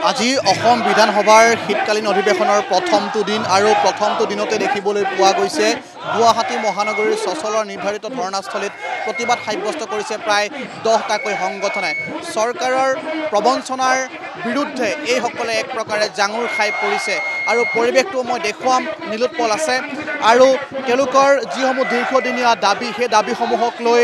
আজি অসম বিধানসভাৰ শীতকালীন অধিৱেশনৰ প্ৰথমটো দিন আৰু প্ৰথমটো দিনতে দেখিবলৈ পোৱা গৈছে গুৱাহাটী মহানগৰীৰ সচলৰ নিৰ্ধাৰিত ধৰ্ণাস্থলীত প্ৰতিবাদ সাব্যস্ত কৰিছে প্ৰায় 10টাকৈ সংগঠনে চৰকাৰৰ প্ৰবঞ্চনাৰ বিৰুদ্ধে এইসকলে এক প্ৰকাৰে জাঙুৰ খাই পৰিছে আৰু পৰিৱেশটো মই দেখুৱাম নীলোৎপল আছে আৰু তেওঁলোকৰ যিসমূহ দীৰ্ঘদিনীয়া দাবী সেই দাবীসমূহক লৈ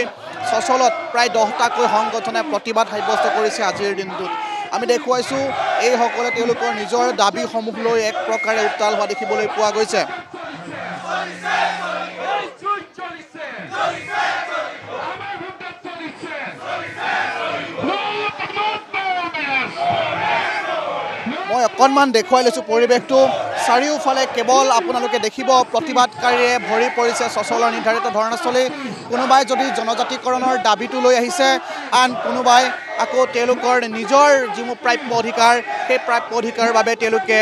সচলত প্ৰায় 10টাকৈ সংগঠনে প্ৰতিবাদ সাব্যস্ত কৰিছে আজিৰ দিনটোত আমি দেখুৱাইছো এইসকলে তেওঁলোকৰ নিজৰ দাবীসমূহ লৈ এক প্ৰকাৰে উত্তাল হোৱা দেখিবলৈ পোৱা গৈছে মই অকণমান দেখুৱাই লৈছোঁ পৰিৱেশটো চাৰিওফালে কেৱল আপোনালোকে দেখিব প্ৰতিবাদকাৰীয়ে ভৰি পৰিছে সচলৰ নিৰ্ধাৰিত ধৰ্ণাস্থলী কোনোবাই যদি জনজাতিকৰণৰ দাবীটো লৈ আহিছে আন কোনোবাই আকৌ তেওঁলোকৰ নিজৰ যিবোৰ প্ৰাপ্য অধিকাৰ সেই প্ৰাপ্য অধিকাৰৰ বাবে তেওঁলোকে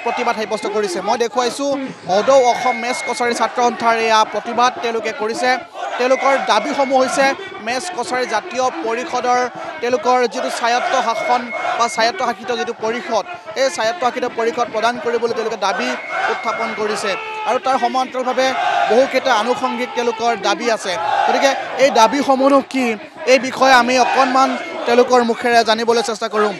প্ৰতিবাদ সাব্যস্ত কৰিছে মই দেখুৱাইছোঁ অদৌ অসম মেচ কছাৰী ছাত্ৰ সন্থাৰ এয়া প্ৰতিবাদ তেওঁলোকে কৰিছে তেওঁলোকৰ দাবীসমূহ হৈছে মেচ কছাৰী জাতীয় পৰিষদৰ তেওঁলোকৰ যিটো স্বায়ত্ত শাসন বা স্বায়ত্তশাসিত যিটো পৰিষদ এই স্বায়ত্তশাসিত পৰিষদ প্ৰদান কৰিবলৈ তেওঁলোকে দাবী উত্থাপন কৰিছে আৰু তাৰ সমান্তৰালভাৱে বহুকেইটা আনুষংগিক তেওঁলোকৰ দাবী আছে গতিকে এই দাবীসমূহ কি এই বিষয়ে আমি অকণমান তেওঁলোকৰ মুখেৰে জানিবলৈ চেষ্টা কৰোঁ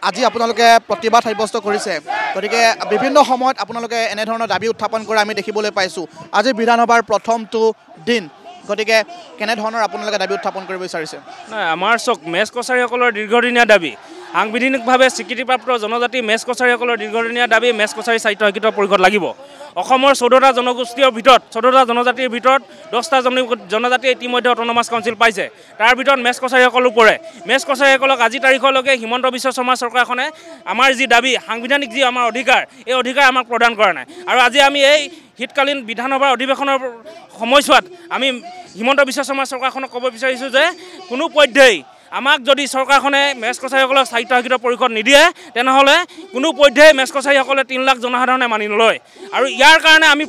আজি আপোনালোকে প্ৰতিবাদ সাব্যস্ত কৰিছে গতিকে বিভিন্ন সময়ত আপোনালোকে এনেধৰণৰ দাবী উত্থাপন কৰা আমি দেখিবলৈ পাইছোঁ আজি বিধানসভাৰ প্ৰথমটো দিন গতিকে কেনেধৰণৰ আপোনালোকে দাবী উত্থাপন কৰিব বিচাৰিছে নাই আমাৰ চক মেচ কছাৰীসকলৰ দীৰ্ঘদিনীয়া দাবী সাংবিধানিকভাৱে স্বীকৃতিপ্ৰাপ্ত জনজাতি মেচ কছাৰীসকলৰ দীৰ্ঘদিনীয়া দাবী মেচ কছাৰী স্বায়ত্তশাসিত পৰিষদ লাগিব অসমৰ 14টা জনগোষ্ঠীৰ ভিতৰত 14টা জনজাতিৰ ভিতৰত 10টা জনজাতি ইতিমধ্যে অট'নমাছ কাউন্সিল পাইছে তাৰ ভিতৰত মেচ কছাৰীসকলো পৰে মেচ কছাৰীসকলক আজি তাৰিখলৈকে হিমন্ত বিশ্ব শৰ্মা চৰকাৰখনে আমাৰ যি দাবী সাংবিধানিক যি আমাৰ অধিকাৰ এই অধিকাৰ আমাক প্ৰদান কৰা নাই আৰু আজি আমি এই শীতকালীন বিধানসভাৰ অধিৱেশনৰ সময়ছোৱাত আমি হিমন্ত বিশ্ব শৰ্মা চৰকাৰখনক ক'ব বিচাৰিছোঁ যে কোনো পধ্যেই আমাক যদি চৰকাৰখনে মেচ কছাৰীসকলক স্বায়ত্তশাসিত পৰিষদ নিদিয়ে তেনেহ'লে কোনো পধ্যেই মেচ কছাৰীসকলে 3 লাখ জনসাধাৰণে মানি নলয় আৰু ইয়াৰ কাৰণে আমি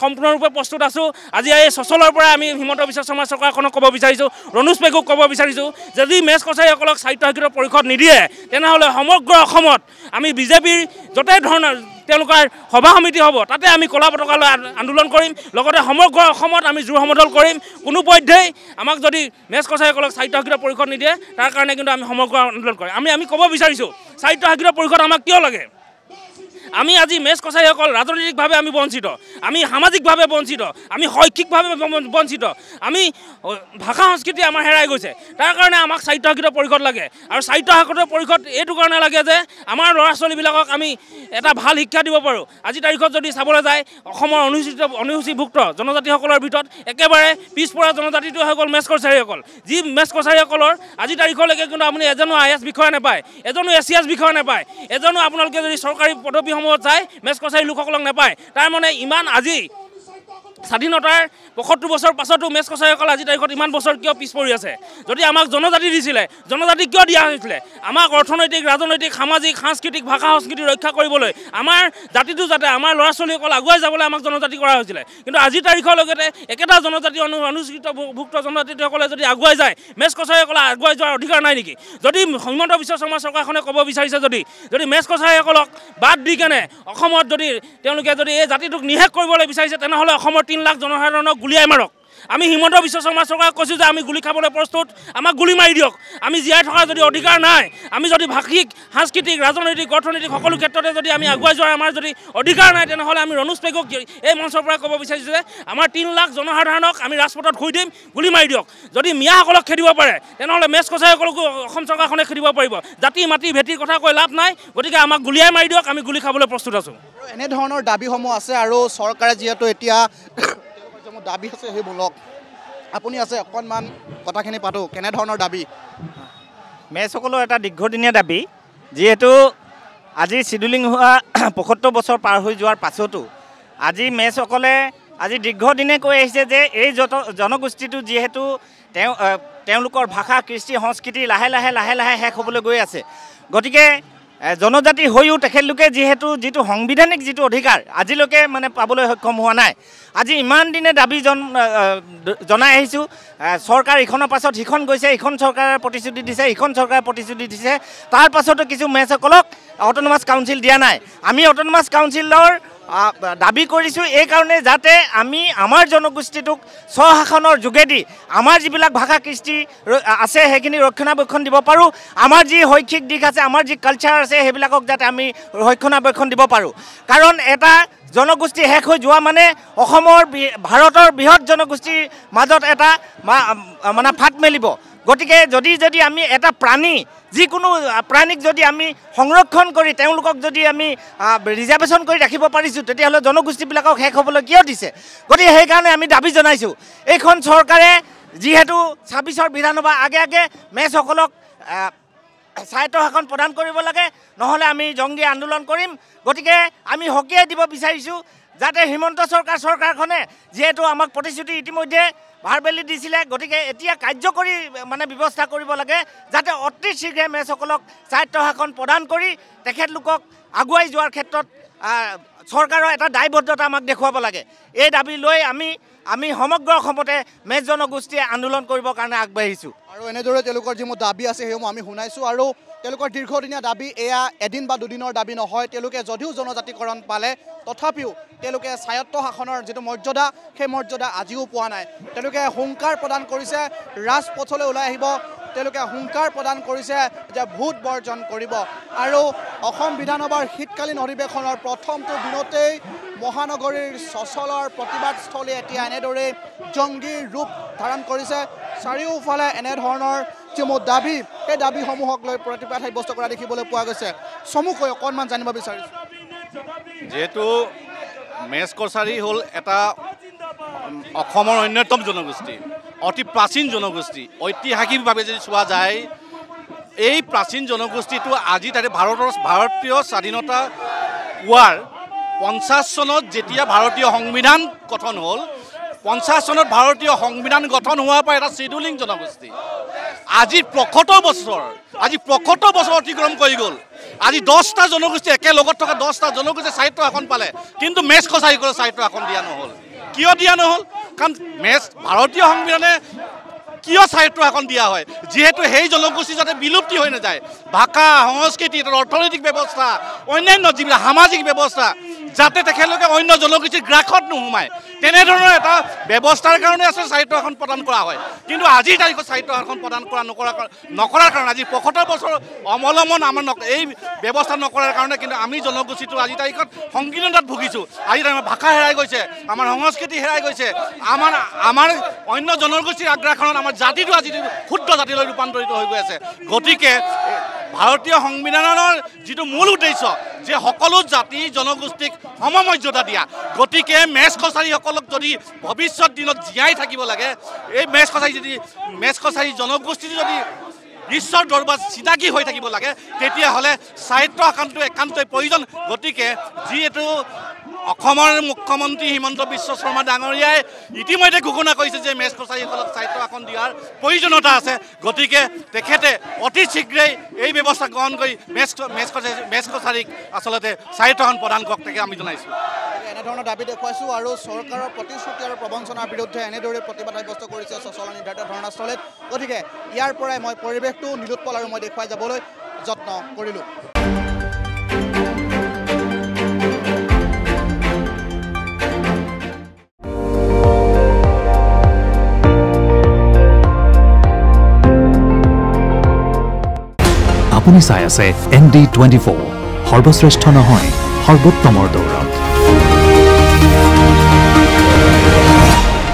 সম্পূৰ্ণৰূপে প্ৰস্তুত আছোঁ আজি এই সচলৰ পৰা আমি হিমন্ত বিশ্ব শৰ্মা চৰকাৰখনক ক'ব বিচাৰিছোঁ ৰণোজ পেগুক ক'ব বিচাৰিছোঁ যদি মেচ কছাৰীসকলক স্বায়ত্তশাসিত পৰিষদ নিদিয়ে তেনেহ'লে সমগ্ৰ অসমত আমি বিজেপিৰ য'তেই ধৰণৰ তেওঁলোকৰ সভা সমিতি হ'ব তাতে আমি কলা পতাকা লৈ আন্দোলন কৰিম লগতে সমগ্ৰ অসমত আমি জোৰ সমদল কৰিম কোনো পধ্যেই আমাক যদি মেচ কছাৰীসকলক স্বায়ত্তশাসিত পৰিষদ নিদিয়ে তাৰ কাৰণে কিন্তু আমি সমগ্ৰ আন্দোলন কৰিম আমি ক'ব বিচাৰিছোঁ স্বায়ত্তশাসিত পৰিষদ আমাক কিয় লাগে আমি আজি মেচ কছাৰীসকল ৰাজনৈতিকভাৱে আমি বঞ্চিত আমি সামাজিকভাৱে বঞ্চিত আমি শৈক্ষিকভাৱে বঞ্চিত আমি ভাষা সংস্কৃতি আমাৰ হেৰাই গৈছে তাৰ কাৰণে আমাক স্বায়ত্তশাসিত পৰিষদ লাগে আৰু স্বায়ত্তশাসিত পৰিষদ এইটো কাৰণে লাগে যে আমাৰ ল'ৰা ছোৱালীবিলাকক আমি এটা ভাল শিক্ষা দিব পাৰোঁ আজি তাৰিখত যদি চাবলৈ যায় অসমৰ অনুসূচীভুক্ত জনজাতিসকলৰ ভিতৰত একেবাৰে পিছপৰা জনজাতিটো হৈ গ'ল মেচ কছাৰীসকল যি মেচ কছাৰীসকলৰ আজি তাৰিখলৈকে কিন্তু আপুনি এজনো IAS বিষয়া নাপায় এজনো ACS বিষয়া নাপায় এজনো আপোনালোকে যদি চৰকাৰী পদবীসমূহত যায় মেচ কছাৰী লোকসকলক নাপায় তাৰ মানে ইমান আজি স্বাধীনতাৰ ৭৫ বছৰ পাছতো মেচ কছাৰীসকল আজি তাৰিখত ইমান বছৰ কিয় পিছ পৰি আছে যদি আমাক জনজাতি দিছিলে জনজাতি কিয় দিয়া হৈছিলে আমাক অৰ্থনৈতিক ৰাজনৈতিক সামাজিক সাংস্কৃতিক ভাষা সংস্কৃতি ৰক্ষা কৰিবলৈ আমাৰ জাতিটো যাতে আমাৰ ল'ৰা ছোৱালীসকল আগুৱাই যাবলৈ আমাক জনজাতি কৰা হৈছিলে কিন্তু আজি তাৰিখলৈকে একেটা জনজাতি অনুসূচিতভুক্ত জনজাতিসকলে যদি আগুৱাই যায় মেচ কছাৰীসকলে আগুৱাই যোৱাৰ অধিকাৰ নাই নেকি যদি হিমন্ত বিশ্ব শৰ্মা চৰকাৰখনে ক'ব বিচাৰিছে যদি মেচ কছাৰীসকলক বাদ দি কেনে অসমত যদি তেওঁলোকে যদি এই জাতিটোক নিশেষ কৰিবলৈ বিচাৰিছে তেনেহ'লে অসমৰ 3 লাখ জনসাধাৰণক গুলিয়াই মাৰক আমি হিমন্ত বিশ্ব শৰ্মা চৰকাৰক কৈছোঁ যে আমি গুলি খাবলৈ প্ৰস্তুত আমাক গুলি মাৰি দিয়ক আমি জীয়াই থকাৰ যদি অধিকাৰ নাই আমি যদি ভাষিক সাংস্কৃতিক ৰাজনৈতিক অৰ্থনৈতিক সকলো ক্ষেত্ৰতে যদি আমি আগুৱাই যোৱাৰ আমাৰ যদি অধিকাৰ নাই তেনেহ'লে আমি ৰণোজ পেগুক এই মঞ্চৰ পৰা ক'ব বিচাৰিছোঁ যে আমাৰ 3 লাখ জনসাধাৰণক আমি ৰাজপথত শুই দিম গুলি মাৰি দিয়ক যদি মিয়াসকলক খেদিব পাৰে তেনেহ'লে মেচ কছাৰীসকলকো অসম চৰকাৰখনে খেদিব পাৰিব জাতি মাটি ভেটিৰ কথা কৈ লাভ নাই গতিকে আমাক গুলিয়াই মাৰি দিয়ক আমি গুলি খাবলৈ প্ৰস্তুত আছোঁ এনেধৰণৰ দাবীসমূহ আছে আৰু চৰকাৰে যিহেতু এতিয়া দাবী আছে সেইবোৰক আপুনি আছে অকণমান কথাখিনি পাতোঁ কেনেধৰণৰ দাবী মেচসকলৰ এটা দীৰ্ঘদিনীয়া দাবী যিহেতু আজি চিডুলিং হোৱা ৭৫ বছৰ পাৰ হৈ যোৱাৰ পাছতো আজি মেচসকলে আজি দীৰ্ঘদিনে কৈ আহিছে যে এই জনগোষ্ঠীটো যিহেতু তেওঁলোকৰ ভাষা কৃষ্টি সংস্কৃতি লাহে লাহে শেষ হ'বলৈ গৈ আছে গতিকে জনজাতি হৈও তেখেতলোকে যিটো সাংবিধানিক যিটো অধিকাৰ আজিলৈকে মানে পাবলৈ সক্ষম হোৱা নাই। আজি ইমান দিনে দাবী জনাই আহিছোঁ। চৰকাৰ ইখনৰ পাছত সিখন গৈছে, ইখন চৰকাৰে প্ৰতিশ্ৰুতি দিছে, ইখন চৰকাৰে প্ৰতিশ্ৰুতি দিছে, তাৰ পাছতো কিছু মেচসকলক অট'নমাছ কাউন্সিল দিয়া নাই। আমি অট'নমাছ কাউন্সিলৰ দাবী কৰিছোঁ এই কাৰণে যাতে আমি আমাৰ জনগোষ্ঠীটোক স্বশাসনৰ যোগেদি আমাৰ যিবিলাক ভাষা কৃষ্টি আছে সেইখিনি ৰক্ষণাবেক্ষণ দিব পাৰোঁ। আমাৰ যি শৈক্ষিক দিশ আছে, আমাৰ যি কালচাৰ আছে সেইবিলাকক যাতে আমি ৰক্ষণাবেক্ষণ দিব পাৰোঁ। কাৰণ এটা জনগোষ্ঠী শেষ হৈ যোৱা মানে অসমৰ ভাৰতৰ বৃহৎ জনগোষ্ঠীৰ মাজত এটা মানে ফাট মেলিব। গতিকে যদি আমি এটা প্ৰাণী যিকোনো প্ৰাণীক যদি আমি সংৰক্ষণ কৰি তেওঁলোকক যদি আমি ৰিজাৰ্ভেশ্যন কৰি ৰাখিব পাৰিছোঁ তেতিয়াহ'লে জনগোষ্ঠীবিলাকক শেষ হ'বলৈ কিয় দিছে? গতিকে সেইকাৰণে আমি দাবী জনাইছোঁ এইখন চৰকাৰে যিহেতু 26ৰ বিধানসভা আগে মেচসকলক স্বায়ত্ব শাসন প্ৰদান কৰিব লাগে, নহ'লে আমি জংগী আন্দোলন কৰিম। গতিকে আমি সকীয়াই দিব বিচাৰিছোঁ যাতে হিমন্ত চৰকাৰখনে যিহেতু আমাক প্ৰতিশ্ৰুতি ইতিমধ্যে ভাৰবেলি দিছিলে, গতিকে এতিয়া কাৰ্যকৰী মানে ব্যৱস্থা কৰিব লাগে যাতে অতি শীঘ্ৰে মেচসকলক স্বায়ত্ব শাসন প্ৰদান কৰি তেখেতলোকক আগুৱাই যোৱাৰ ক্ষেত্ৰত চৰকাৰৰ এটা দায়বদ্ধতা আমাক দেখুৱাব লাগে। এই দাবী লৈ আমি সমগ্ৰ অসমতে মেচ জনগোষ্ঠীয়ে আন্দোলন কৰিবৰ কাৰণে আগবাঢ়িছোঁ। আৰু এনেদৰে তেওঁলোকৰ যিসমূহ দাবী আছে সেইসমূহ আমি শুনাইছোঁ। আৰু তেওঁলোকৰ দীৰ্ঘদিনীয়া দাবী এয়া এদিন বা দুদিনৰ দাবী নহয়। তেওঁলোকে যদিও জনজাতিকৰণ পালে তথাপিও তেওঁলোকে স্বায়ত্ব শাসনৰ যিটো মৰ্যাদা সেই মৰ্যাদা আজিও পোৱা নাই। তেওঁলোকে হুংকাৰ প্ৰদান কৰিছে, ৰাজপথলৈ ওলাই আহিব, তেওঁলোকে হুংকাৰ প্ৰদান কৰিছে যে ভোট বৰ্জন কৰিব। আৰু অসম বিধানসভাৰ শীতকালীন অধিৱেশনৰ প্ৰথমটো দিনতেই মহানগৰীৰ চচলৰ প্ৰতিবাদস্থলী এতিয়া এনেদৰে জংগীৰ ৰূপ ধাৰণ কৰিছে। চাৰিওফালে এনেধৰণৰ যিসমূহ দাবী সেই দাবীসমূহক লৈ প্ৰতিবাদ সাব্যস্ত কৰা দেখিবলৈ পোৱা গৈছে। চমুকৈ অকণমান জানিব বিচাৰিছোঁ। যিহেতু মেচ কছাৰী হ'ল এটা অসমৰ অন্যতম জনগোষ্ঠী, অতি প্ৰাচীন জনগোষ্ঠী। ঐতিহাসিকভাৱে যদি চোৱা যায় এই প্ৰাচীন জনগোষ্ঠীটো আজি তাতে ভাৰতীয় স্বাধীনতা পোৱাৰ 50 চনত যেতিয়া ভাৰতীয় সংবিধান গঠন হ'ল, 50 চনত ভাৰতীয় সংবিধান গঠন হোৱাৰ পৰা এটা চিডুলিং জনগোষ্ঠী আজি 65 বছৰ অতিক্ৰম কৰি গ'ল। আজি 10টা জনগোষ্ঠী একেলগত থকা 10টা জনগোষ্ঠীয়ে স্বায়ত্ব শাসন পালে, কিন্তু মেচ কছাৰীসকলে স্বায়ত্ব শাসন দিয়া নহ'ল। কিয় দিয়া নহ'ল? কাৰণ ভাৰতীয় সংবিধানে কিয় স্বায়ত্ব শাসন দিয়া হয়? যিহেতু সেই জনগোষ্ঠী যাতে বিলুপ্তি হৈ নাযায়, ভাষা সংস্কৃতি, অৰ্থনৈতিক ব্যৱস্থা, অন্যান্য যিবিলাক সামাজিক ব্যৱস্থা যাতে তেখেতলোকে অন্য জনগোষ্ঠীৰ গ্ৰাসত নোসোমায়, তেনেধৰণৰ এটা ব্যৱস্থাৰ কাৰণে আচলতে স্বায়ত্ব শাসন প্ৰদান কৰা হয়। কিন্তু আজিৰ তাৰিখত স্বায়ত্ব শাসন প্ৰদান নকৰাৰ কাৰণে আজি 75 বছৰ অৱলম্বন আমাৰ এই ব্যৱস্থা নকৰাৰ কাৰণে কিন্তু আমি জনগোষ্ঠীটো আজিৰ তাৰিখত সংকীৰ্ণতাত ভুগিছোঁ। আজি আমাৰ ভাষা হেৰাই গৈছে, আমাৰ সংস্কৃতি হেৰাই গৈছে, আমাৰ অন্য জনগোষ্ঠীৰ আগ্ৰাসনত আমাৰ জাতিটো আজি ক্ষুদ্ৰ জাতিলৈ ৰূপান্তৰিত হৈ গৈ আছে। গতিকে ভাৰতীয় সংবিধানৰ যিটো মূল উদ্দেশ্য যে সকলো জাতি জনগোষ্ঠীক সমমৰ্যাদা দিয়া, গতিকে মেচ কছাৰীসকলক যদি ভৱিষ্যত দিনত জীয়াই থাকিব লাগে, এই মেচ কছাৰী জনগোষ্ঠীটো যদি বিশ্বৰ দৰবাৰত চিনাকি হৈ থাকিব লাগে, তেতিয়াহ'লে স্বায়ত্ব শাসনটো একান্তই প্ৰয়োজন। গতিকে যিহেতু অসমৰ মুখ্যমন্ত্ৰী হিমন্ত বিশ্ব শৰ্মা ডাঙৰীয়াই ইতিমধ্যে ঘোষণা কৰিছে যে মেচ কছাৰীসকলক স্বায়ত্ব শাসন দিয়াৰ প্ৰয়োজনীয়তা আছে, গতিকে তেখেতে অতি শীঘ্ৰেই এই ব্যৱস্থা গ্ৰহণ কৰি মেচ কছাৰীক আচলতে স্বায়ত্ব শাসন প্ৰদান কৰক তাকে আমি জনাইছোঁ। এনেধৰণৰ দাবী দেখুৱাইছোঁ আৰু চৰকাৰৰ প্ৰতিশ্ৰুতি আৰু প্ৰবঞ্চনাৰ বিৰুদ্ধে এনেদৰে প্ৰতিবাদ সাব্যস্ত কৰিছে চচল নিৰ্ধাৰিত ধৰ্ণাস্থলীত। গতিকে ইয়াৰ পৰাই মই পৰিৱেশটো নিলোৎপল আৰু মই দেখুৱাই যাবলৈ যত্ন কৰিলোঁ। আপুনি চাই আছে ND24, সৰ্বশ্ৰেষ্ঠ নহয় সৰ্বোত্তমৰ দৌৰ।